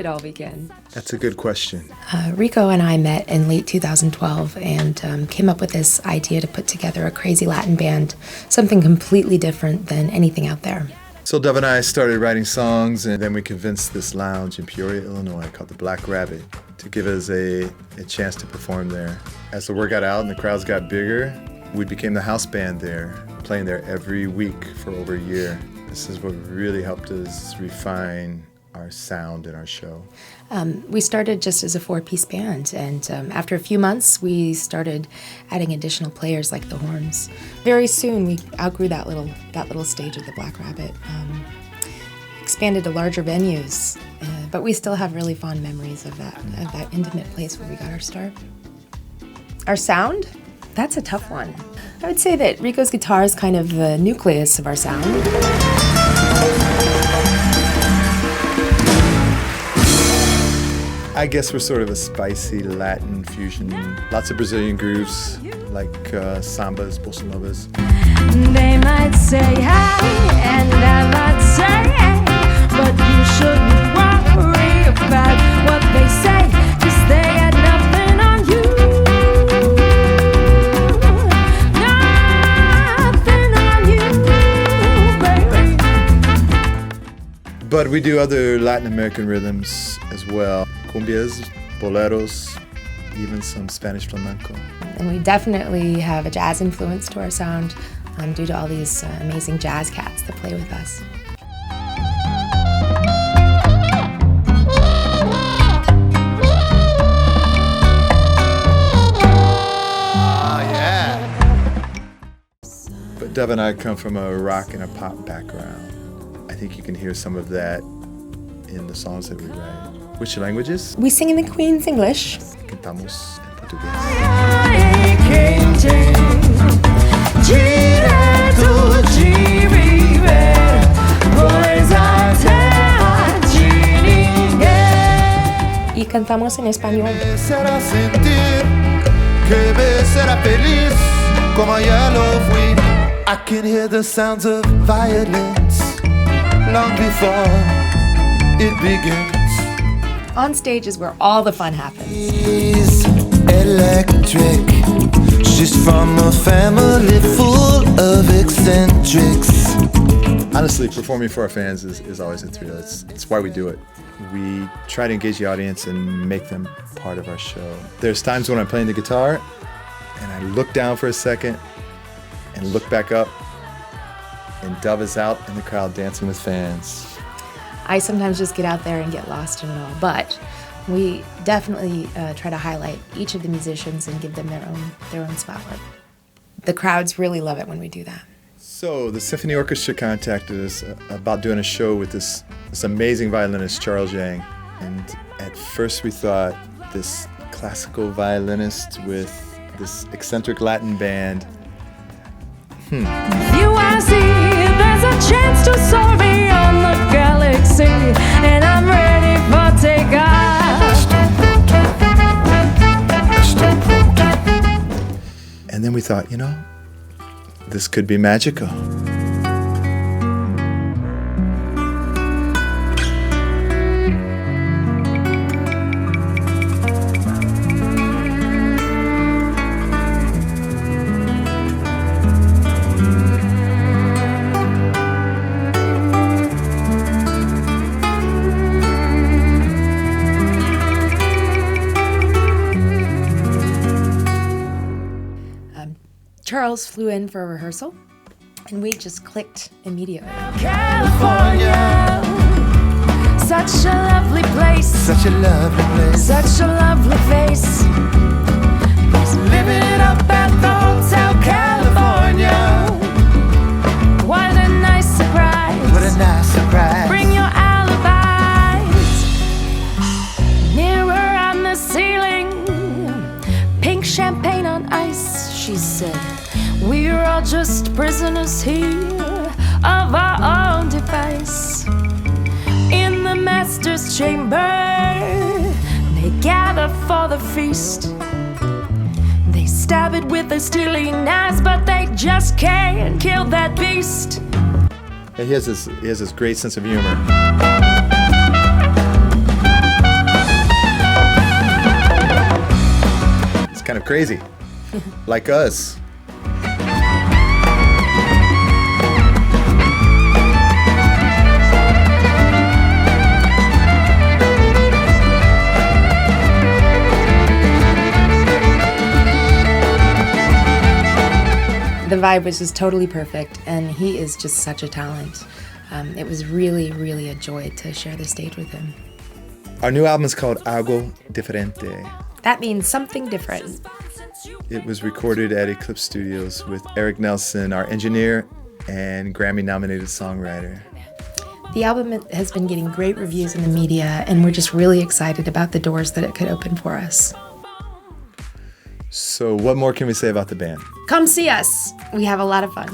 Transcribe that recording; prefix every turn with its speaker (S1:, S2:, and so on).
S1: did all weekend?
S2: That's a good question.
S1: Rico and I met in late 2012 and came up with this idea to put together a crazy Latin band, something completely different than anything out there.
S2: So Dove and I started writing songs, and then we convinced this lounge in Peoria, Illinois called the Black Rabbit to give us a chance to perform there. As the word got out and the crowds got bigger, we became the house band there, playing there every week for over a year. This is what really helped us refine our sound and our show.
S1: We started just as a 4-piece band, and after a few months, we started adding additional players like the horns. Very soon, we outgrew that little stage of the Black Rabbit, expanded to larger venues, but we still have really fond memories of that intimate place where we got our start. Our sound? That's a tough one. I would say that Rico's guitar is kind of the nucleus of our sound.
S2: I guess we're sort of a spicy Latin fusion. Lots of Brazilian grooves, like sambas, bossa novas.
S3: They might say hi, and I might say hey, but you shouldn't worry about what they say, 'cause they had nothing on you. Nothing on you, baby.
S2: But we do other Latin American rhythms as well. Cumbias, boleros, even some Spanish flamenco.
S1: And we definitely have a jazz influence to our sound due to all these amazing jazz cats that play with us.
S2: But Dove and I come from a rock and a pop background. I think you can hear some of that in the songs that we write. Which languages?
S1: We sing in the Queen's English.
S2: Cantamos en portugués.
S1: Y cantamos en español.
S4: Será sentir que me será feliz como ayer lo fui. I can hear the sounds of violence long before it begins.
S1: On stage is where all the fun happens.
S4: She's electric. She's from a family full of eccentrics.
S2: Honestly, performing for our fans is always a thrill. It's why we do it. We try to engage the audience and make them part of our show. There's times when I'm playing the guitar and I look down for a second and look back up, and Dove is out in the crowd dancing with fans.
S1: I sometimes just get out there and get lost in it all, but we definitely try to highlight each of the musicians and give them their own spotlight. The crowds really love it when we do that.
S2: So the Symphony Orchestra contacted us about doing a show with this amazing violinist, Charles Yang. And at first we thought this classical violinist with this eccentric Latin band.
S3: You wanna see there's a chance to soar beyond the galaxy, and I'm ready for takeoff.
S2: And then we thought, this could be magical.
S1: Charles flew in for a rehearsal, and we just clicked immediately.
S3: California, such a lovely place,
S4: Such a lovely place.
S3: such a lovely face. He's living it up at the Hotel California. What a nice surprise.
S4: What a nice surprise.
S3: Bring your alibis. Mirror on the ceiling, pink champagne on ice, she said. We're all just prisoners here of our own device. In the master's chamber, they gather for the feast. They stab it with their stealing knives, but they just can't kill that beast.
S2: And he has this great sense of humor. kind of crazy, like us.
S1: The vibe was just totally perfect, and he is just such a talent. It was really, really a joy to share the stage with him.
S2: Our new album is called Algo Diferente.
S1: That means something different.
S2: It was recorded at Eclipse Studios with Eric Nelson, our engineer and Grammy-nominated songwriter.
S1: The album has been getting great reviews in the media, and we're just really excited about the doors that it could open for us.
S2: So what more can we say about the band?
S1: Come see us. We have a lot of fun.